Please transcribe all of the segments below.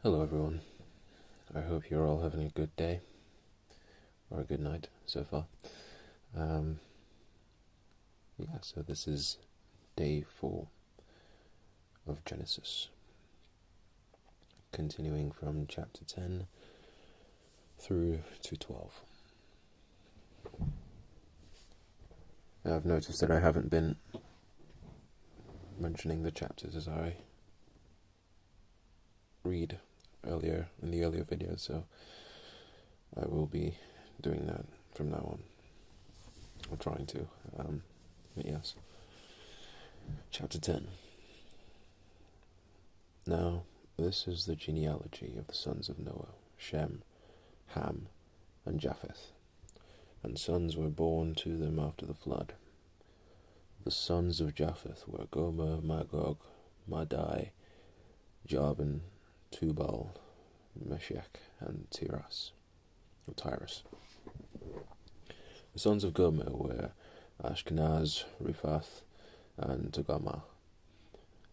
Hello everyone, I hope you're all having a good day, or a good night so far. So this is day 4 of Genesis, continuing from chapter 10 through to 12. Now, I've noticed that I haven't been mentioning the chapters as I read earlier in the earlier videos, so I will be doing that from now on. I'm trying to. But yes. Chapter 10. Now, this is the genealogy of the sons of Noah, Shem, Ham, and Japheth. And sons were born to them after the flood. The sons of Japheth were Gomer, Magog, Madai, Javan, Tubal, Meshech, and Tyrus. The sons of Gomer were Ashkenaz, Riphath, and Togarmah.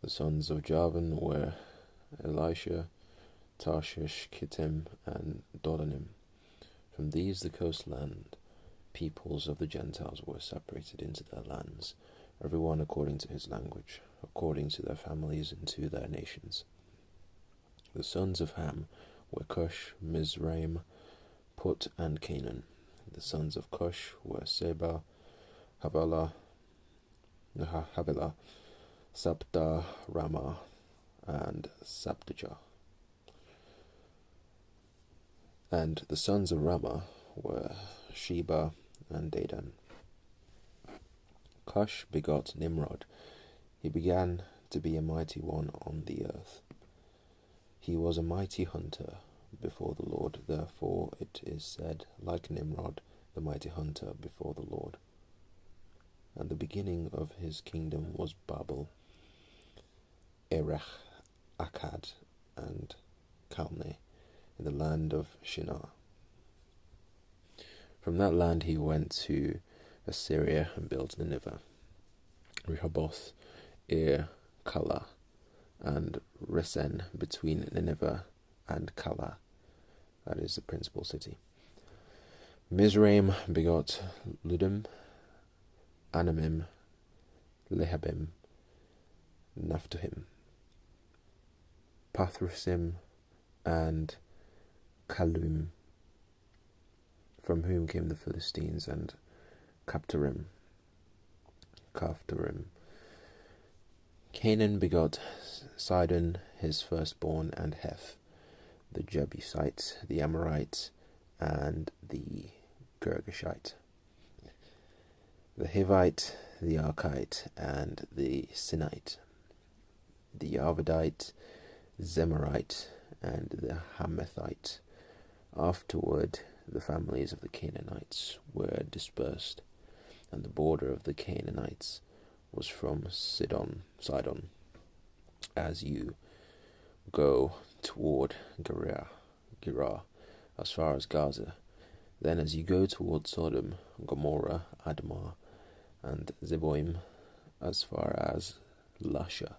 The sons of Javan were Elisha, Tarshish, Kittim, and Dodanim. From these the coastland peoples of the Gentiles were separated into their lands, everyone according to his language, according to their families and to their nations. The sons of Ham were Cush, Mizraim, Put, and Canaan. The sons of Cush were Seba, Havilah, Sabta, Ramah, and Sabtijah. And the sons of Ramah were Sheba and Dedan. Cush begot Nimrod. He began to be a mighty one on the earth. He was a mighty hunter before the Lord, therefore it is said, like Nimrod, the mighty hunter before the Lord. And the beginning of his kingdom was Babel, Erech, Akkad, and Calneh, in the land of Shinar. From that land he went to Assyria and built Nineveh, Rehoboth, Ir, Calah, and Resen between Nineveh and Calah, that is the principal city. Mizraim begot Ludim, Anamim, Lehabim, Naphtuhim, Pathrusim, and Kaluim, from whom came the Philistines, and Caphtorim. Canaan begot Sidon, his firstborn, and Heph, the Jebusite, the Amorite, and the Girgashite, the Hivite, the Archite, and the Sinite, the Arvadite, Zemarite, and the Hamethite. Afterward, the families of the Canaanites were dispersed, and the border of the Canaanites was from Sidon, as you go toward Gerar, as far as Gaza. Then as you go toward Sodom, Gomorrah, Admah, and Zeboim, as far as Lasha.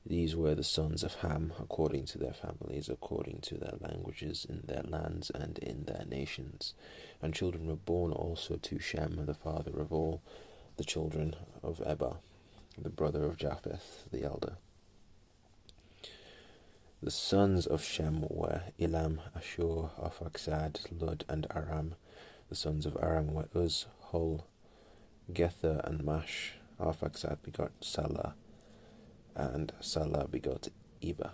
These were the sons of Ham, according to their families, according to their languages, in their lands and in their nations. And children were born also to Shem, the father of all the children of Eber, the brother of Japheth, the elder. The sons of Shem were Elam, Ashur, Arphaxad, Lud, and Aram. The sons of Aram were Uz, Hul, Gether, and Mash. Arphaxad begot Salah, and Salah begot Eber.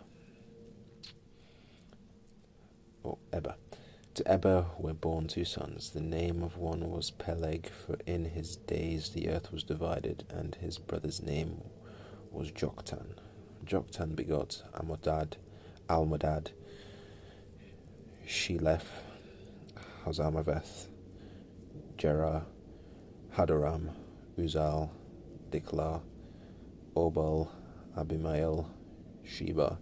To Eber were born 2 sons. The name of one was Peleg, for in his days the earth was divided, and his brother's name was Joktan. Joktan begot Almodad, Sheleph, Hazarmaveth, Jerah, Hadoram, Uzal, Diklah, Obal, Abimael, Sheba,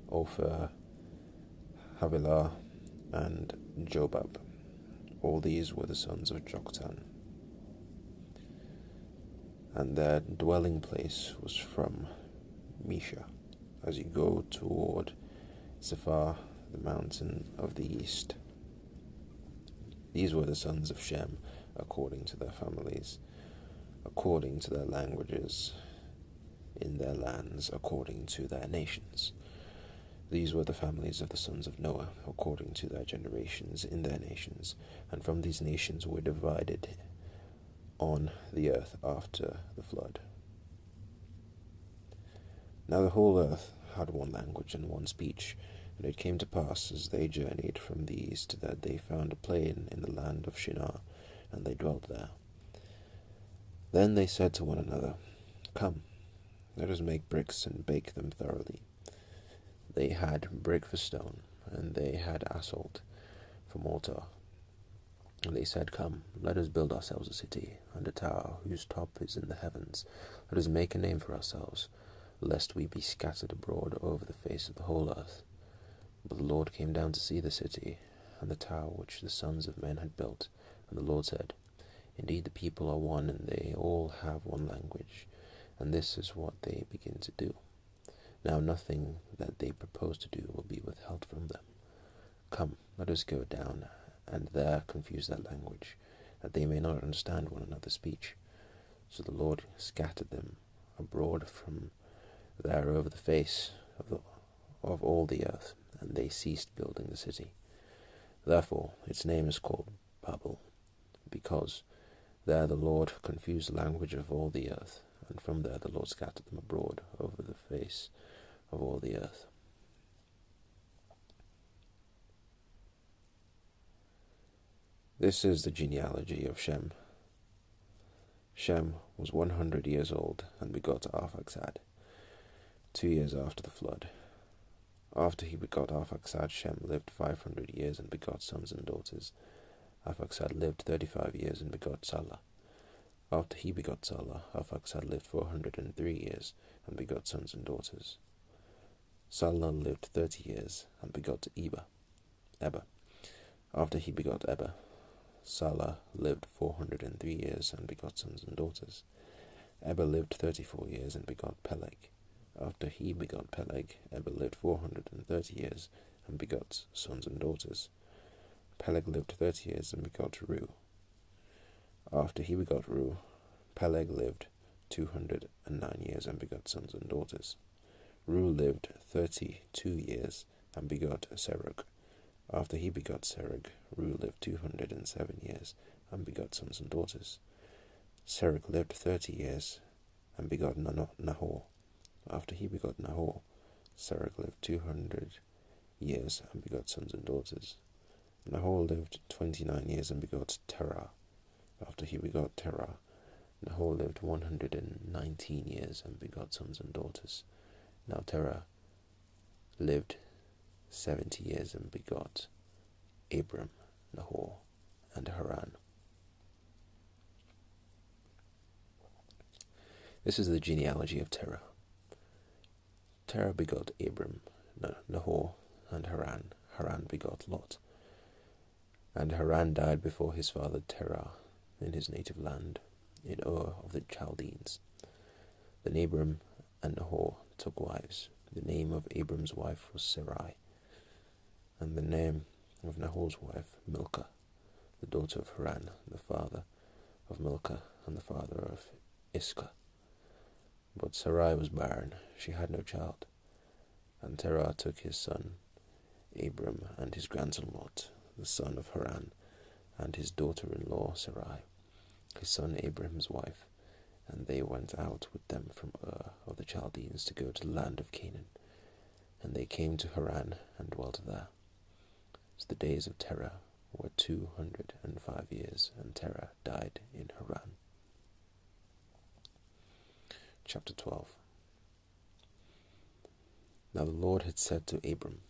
Ophir, Havilah, and Jobab. All these were the sons of Joktan. And their dwelling place was from Mesha, as you go toward Sephar, the mountain of the east. These were the sons of Shem, according to their families, according to their languages, in their lands, according to their nations. These were the families of the sons of Noah, according to their generations, in their nations, and from these nations were divided on the earth after the flood. Now the whole earth had one language and one speech, and it came to pass, as they journeyed from the east, that they found a plain in the land of Shinar, and they dwelt there. Then they said to one another, Come, let us make bricks and bake them thoroughly. They had brick for stone, and they had asphalt for mortar. And they said, Come, let us build ourselves a city, and a tower whose top is in the heavens. Let us make a name for ourselves, lest we be scattered abroad over the face of the whole earth. But the Lord came down to see the city, and the tower which the sons of men had built. And the Lord said, Indeed the people are one, and they all have one language, and this is what they begin to do. Now nothing that they propose to do will be withheld from them. Come, let us go down, and there confuse their language, that they may not understand one another's speech. So the Lord scattered them abroad from there over the face of all the earth, and they ceased building the city. Therefore its name is called Babel, because there the Lord confused the language of all the earth, and from there the Lord scattered them abroad over the face of all the earth. This is the genealogy of Shem. Shem was 100 years old and begot Arphaxad, 2 years after the flood. After he begot Arphaxad, Shem lived 500 years and begot sons and daughters. Arphaxad lived 35 years and begot Salah. After he begot Salah, Arphaxad lived 403 years and begot sons and daughters. Salah lived 30 years and begot Eber. After he begot Eber, Salah lived 403 years and begot sons and daughters. Eber lived 34 years and begot Peleg. After he begot Peleg, Eber lived 430 years and begot sons and daughters. Peleg lived 30 years and begot Reu. After he begot Reu, Peleg lived 209 years and begot sons and daughters. Reu lived 32 years and begot Serug. After he begot Serug, Reu lived 207 years and begot sons and daughters. Serug lived 30 years and begot Nahor. After he begot Nahor, Serug lived 200 years and begot sons and daughters. Nahor lived 29 years and begot Terah. After he begot Terah, Nahor lived 119 years and begot sons and daughters. Now Terah lived 70 years and begot Abram, Nahor, and Haran. This is the genealogy of Terah. Terah begot Abram, Nahor, and Haran. Haran begot Lot. And Haran died before his father Terah in his native land, in Ur of the Chaldeans. Then Abram and Nahor took wives. The name of Abram's wife was Sarai, and the name of Nahor's wife Milcah, the daughter of Haran, the father of Milcah and the father of Iscah. But Sarai was barren, she had no child. And Terah took his son Abram and his grandson Lot, the son of Haran, and his daughter-in-law Sarai, his son Abram's wife, and they went out with them from Ur of the Chaldeans to go to the land of Canaan. And they came to Haran and dwelt there. So the days of Terah were 205 years, and Terah died in Haran. Chapter 12. Now the Lord had said to Abram,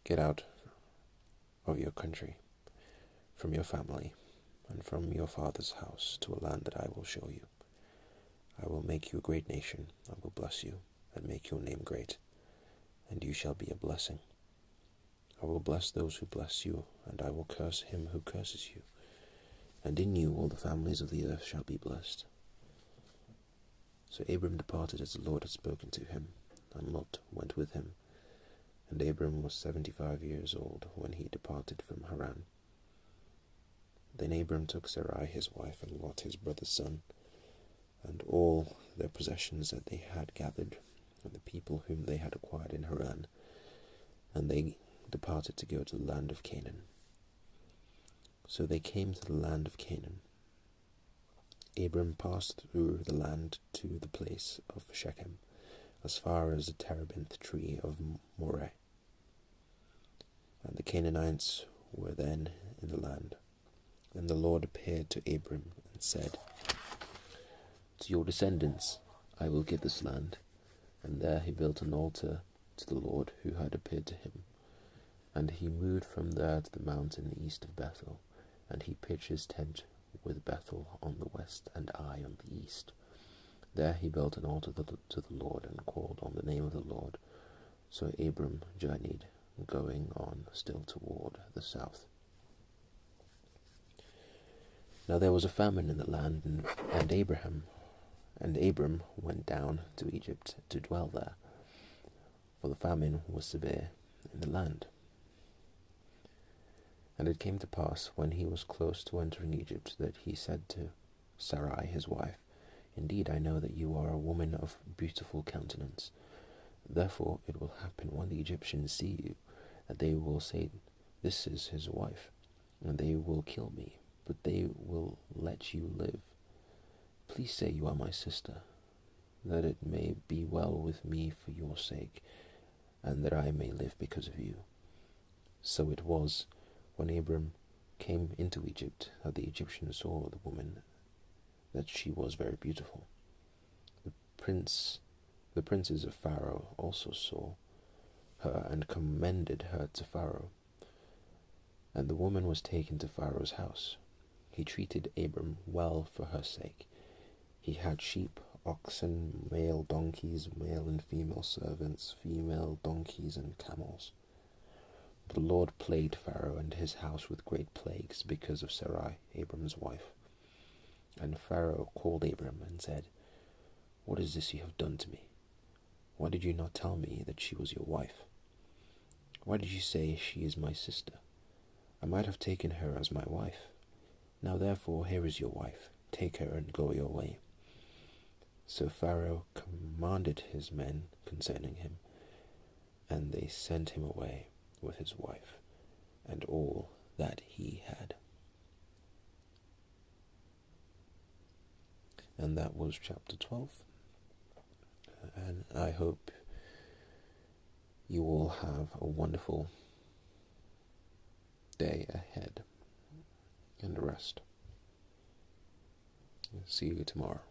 Get out of your country, from your family, and from your father's house, to a land that I will show you. I will make you a great nation, I will bless you, and make your name great, and you shall be a blessing. I will bless those who bless you, and I will curse him who curses you, and in you all the families of the earth shall be blessed. So Abram departed as the Lord had spoken to him, and Lot went with him. And Abram was 75 years old when he departed from Haran. Then Abram took Sarai his wife, and Lot his brother's son, and all their possessions that they had gathered, and the people whom they had acquired in Haran, and they departed to go to the land of Canaan. So they came to the land of Canaan. Abram passed through the land to the place of Shechem, as far as the terebinth tree of Moreh. And the Canaanites were then in the land. Then the Lord appeared to Abram and said, "To your descendants I will give this land." And there he built an altar to the Lord who had appeared to him. And he moved from there to the mountain east of Bethel, and he pitched his tent with Bethel on the west and Ai on the east. There he built an altar to the Lord and called on the name of the Lord. So Abram journeyed, going on still toward the south. Now there was a famine in the land, and Abram went down to Egypt to dwell there, for the famine was severe in the land. And it came to pass, when he was close to entering Egypt, that he said to Sarai his wife, "Indeed, I know that you are a woman of beautiful countenance. Therefore it will happen, when the Egyptians see you, that they will say, 'This is his wife,' and they will kill me, but they will let you live. Please say you are my sister, that it may be well with me for your sake, and that I may live because of you." So it was, when Abram came into Egypt, that the Egyptians saw the woman, that she was very beautiful. The princes of Pharaoh also saw her and commended her to Pharaoh. And the woman was taken to Pharaoh's house. He treated Abram well for her sake. He had sheep, oxen, male donkeys, male and female servants, female donkeys and camels. But the Lord plagued Pharaoh and his house with great plagues because of Sarai, Abram's wife. And Pharaoh called Abram and said, "What is this you have done to me? Why did you not tell me that she was your wife? Why did you say, 'She is my sister'? I might have taken her as my wife. Now therefore here is your wife. Take her and go your way." So Pharaoh commanded his men concerning him, and they sent him away with his wife and all that he had. And that was chapter 12. And I hope you all have a wonderful day ahead and rest. See you tomorrow.